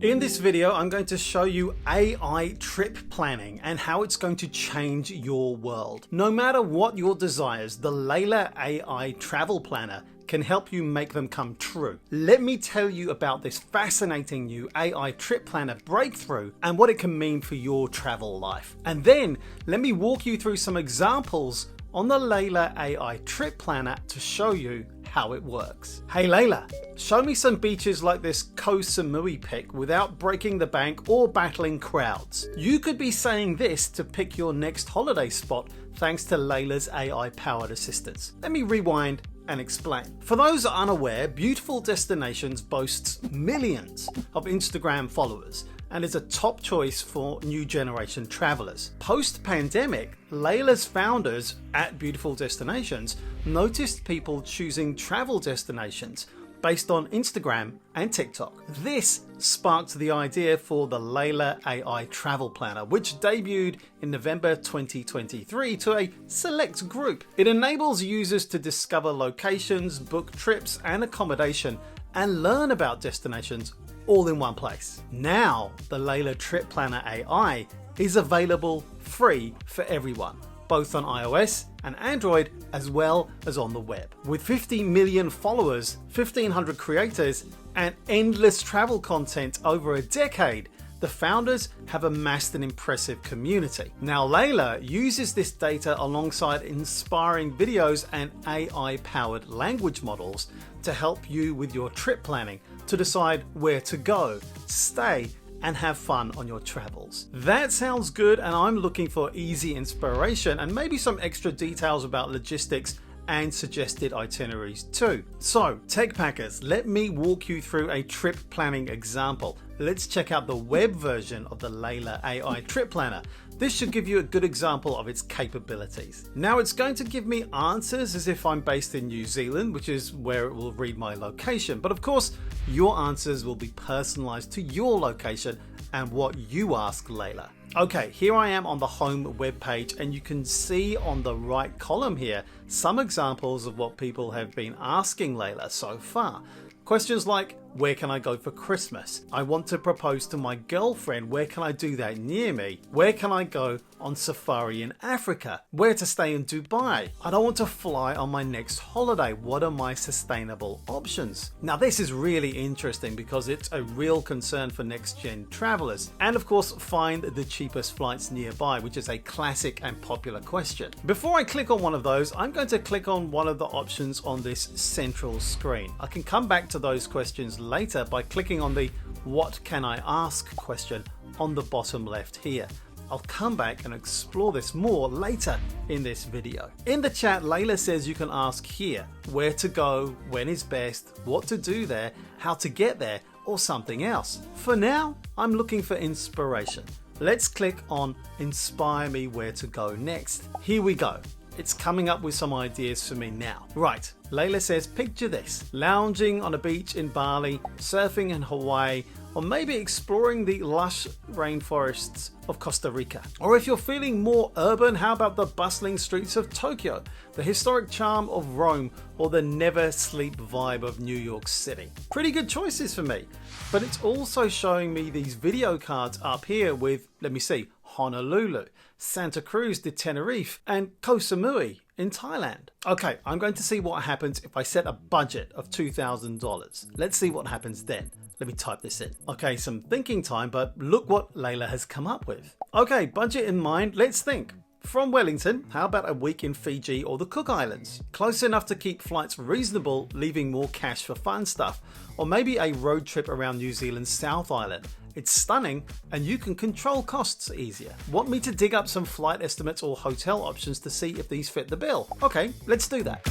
In this video, I'm going to show you AI trip planning and how it's going to change your world. No matter what your desires, the Layla AI Travel Planner can help you make them come true. Let me tell you about this fascinating new AI trip planner breakthrough and what it can mean for your travel life. And then let me walk you through some examples on the Layla AI trip planner to show you how it works. Hey Layla, show me some beaches like this Koh Samui pic without breaking the bank or battling crowds. You could be saying this to pick your next holiday spot thanks to Layla's AI powered assistance. Let me rewind and explain. For those unaware, Beautiful Destinations boasts millions of Instagram followers and is a top choice for new generation travelers. Post-pandemic, Layla's founders at Beautiful Destinations noticed people choosing travel destinations based on Instagram and TikTok. This sparked the idea for the Layla AI Travel Planner, which debuted in November 2023 to a select group. It enables users to discover locations, book trips and accommodation, and learn about destinations all in one place. Now, the Layla Trip Planner AI is available free for everyone, both on iOS and Android, as well as on the web. With 50 million followers, 1,500 creators, and endless travel content over a decade, the founders have amassed an impressive community. Now, Layla uses this data alongside inspiring videos and AI-powered language models to help you with your trip planning, to decide where to go, stay, and have fun on your travels. That sounds good, and I'm looking for easy inspiration and maybe some extra details about logistics and suggested itineraries too. So, TechPackers, let me walk you through a trip planning example. Let's check out the web version of the Layla AI Trip Planner. This should give you a good example of its capabilities. Now it's going to give me answers as if I'm based in New Zealand, which is where it will read my location. But of course, your answers will be personalized to your location and what you ask Layla. Okay, here I am on the home web page, and you can see on the right column here some examples of what people have been asking Layla so far. Questions like, where can I go for Christmas? I want to propose to my girlfriend. Where can I do that near me? Where can I go on safari in Africa? Where to stay in Dubai? I don't want to fly on my next holiday. What are my sustainable options? Now this is really interesting because it's a real concern for next gen travelers. And of course, find the cheapest flights nearby, which is a classic and popular question. Before I click on one of those, I'm going to click on one of the options on this central screen. I can come back to those questions later by clicking on the "What can I ask?" question on the bottom left here. I'll come back and explore this more later in this video. In the chat, Layla says you can ask here where to go, when is best, what to do there, how to get there, or something else. For now, I'm looking for inspiration. Let's click on Inspire Me Where to Go next. Here we go. It's coming up with some ideas for me now. Right, Layla says, picture this: lounging on a beach in Bali, surfing in Hawaii, or maybe exploring the lush rainforests of Costa Rica. Or if you're feeling more urban, how about the bustling streets of Tokyo, the historic charm of Rome, or the never sleep vibe of New York City? Pretty good choices for me. But it's also showing me these video cards up here with, let me see, Honolulu, Santa Cruz de Tenerife, and Koh Samui in Thailand. Okay, I'm going to see what happens if I set a budget of $2,000. Let's see what happens then. Let me type this in. Okay, some thinking time, but look what Layla has come up with. Okay, budget in mind, let's think. From Wellington, how about a week in Fiji or the Cook Islands? Close enough to keep flights reasonable, leaving more cash for fun stuff. Or maybe a road trip around New Zealand's South Island. It's stunning and you can control costs easier. Want me to dig up some flight estimates or hotel options to see if these fit the bill? Okay, let's do that.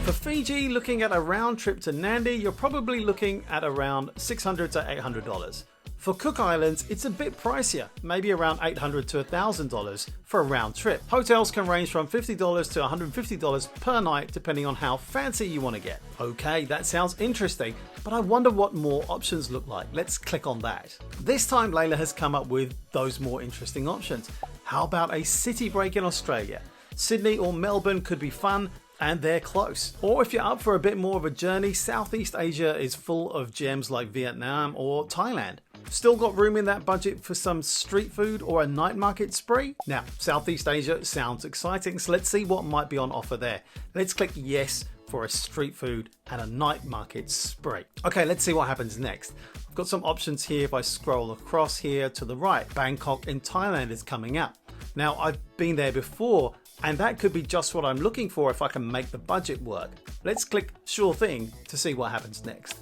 For Fiji, looking at a round trip to Nandi, you're probably looking at around $600 to $800. For Cook Islands, it's a bit pricier, maybe around $800 to $1,000 for a round trip. Hotels can range from $50 to $150 per night, depending on how fancy you want to get. Okay, that sounds interesting, but I wonder what more options look like. Let's click on that. This time, Layla has come up with those more interesting options. How about a city break in Australia? Sydney or Melbourne could be fun, and they're close. Or if you're up for a bit more of a journey, Southeast Asia is full of gems like Vietnam or Thailand. Still got room in that budget for some street food or a night market spree? Now, Southeast Asia sounds exciting, so let's see what might be on offer there. Let's click yes for a street food and a night market spree. Okay, let's see what happens next. I've got some options here. If I scroll across here to the right, Bangkok in Thailand is coming up. Now, I've been there before, and that could be just what I'm looking for if I can make the budget work. Let's click sure thing to see what happens next.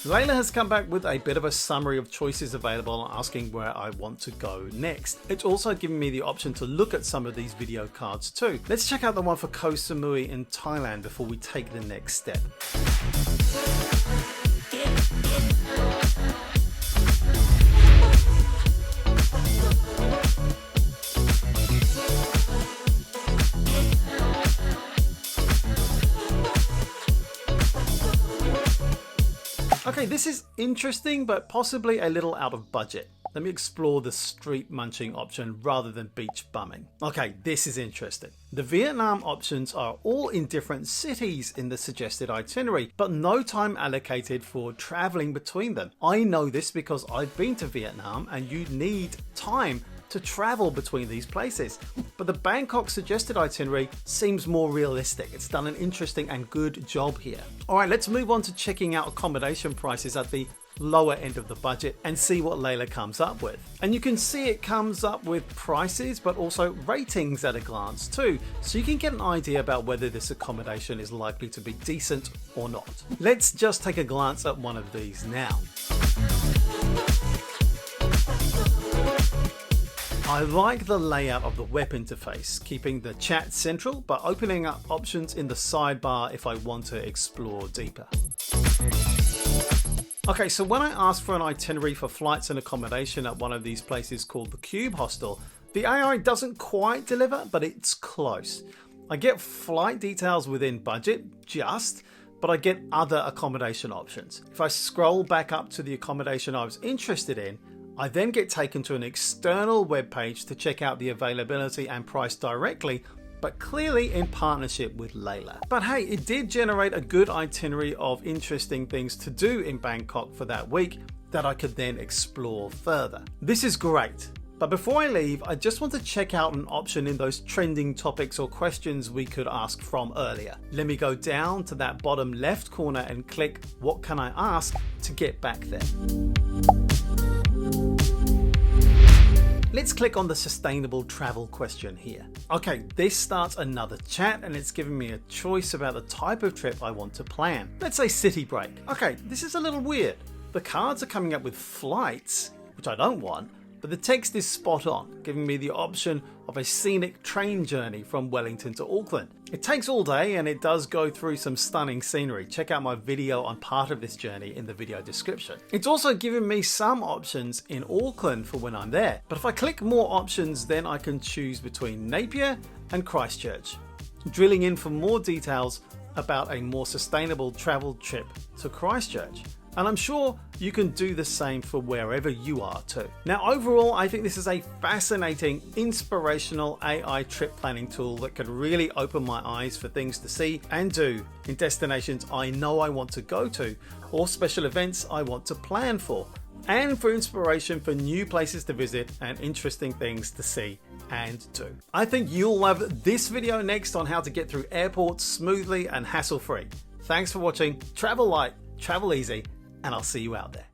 Layla has come back with a bit of a summary of choices available, asking where I want to go next. It's also giving me the option to look at some of these video cards too. Let's check out the one for Koh Samui in Thailand before we take the next step. Okay, this is interesting, but possibly a little out of budget. Let me explore the street munching option rather than beach bumming. Okay, this is interesting. The Vietnam options are all in different cities in the suggested itinerary, but no time allocated for traveling between them. I know this because I've been to Vietnam and you need time to travel between these places. But the Bangkok suggested itinerary seems more realistic. It's done an interesting and good job here. All right, let's move on to checking out accommodation prices at the lower end of the budget and see what Layla comes up with. And you can see it comes up with prices, but also ratings at a glance too. So you can get an idea about whether this accommodation is likely to be decent or not. Let's just take a glance at one of these now. I like the layout of the web interface, keeping the chat central, but opening up options in the sidebar if I want to explore deeper. Okay, so when I ask for an itinerary for flights and accommodation at one of these places called the Cube Hostel, the AI doesn't quite deliver, but it's close. I get flight details within budget, but I get other accommodation options. If I scroll back up to the accommodation I was interested in, I then get taken to an external web page to check out the availability and price directly, but clearly in partnership with Layla. But hey, it did generate a good itinerary of interesting things to do in Bangkok for that week that I could then explore further. This is great. But before I leave, I just want to check out an option in those trending topics or questions we could ask from earlier. Let me go down to that bottom left corner and click what can I ask to get back there. Let's click on the sustainable travel question here. Okay, this starts another chat and it's giving me a choice about the type of trip I want to plan. Let's say city break. Okay, this is a little weird. The cards are coming up with flights, which I don't want, but the text is spot on, giving me the option of a scenic train journey from Wellington to Auckland. It takes all day and it does go through some stunning scenery. Check out my video on part of this journey in the video description. It's also given me some options in Auckland for when I'm there. But if I click more options, then I can choose between Napier and Christchurch, drilling in for more details about a more sustainable travel trip to Christchurch. And I'm sure you can do the same for wherever you are too. Now, overall, I think this is a fascinating, inspirational AI trip planning tool that could really open my eyes for things to see and do in destinations I know I want to go to, or special events I want to plan for, and for inspiration for new places to visit and interesting things to see and do. I think you'll love this video next on how to get through airports smoothly and hassle-free. Thanks for watching. Travel light, travel easy, and I'll see you out there.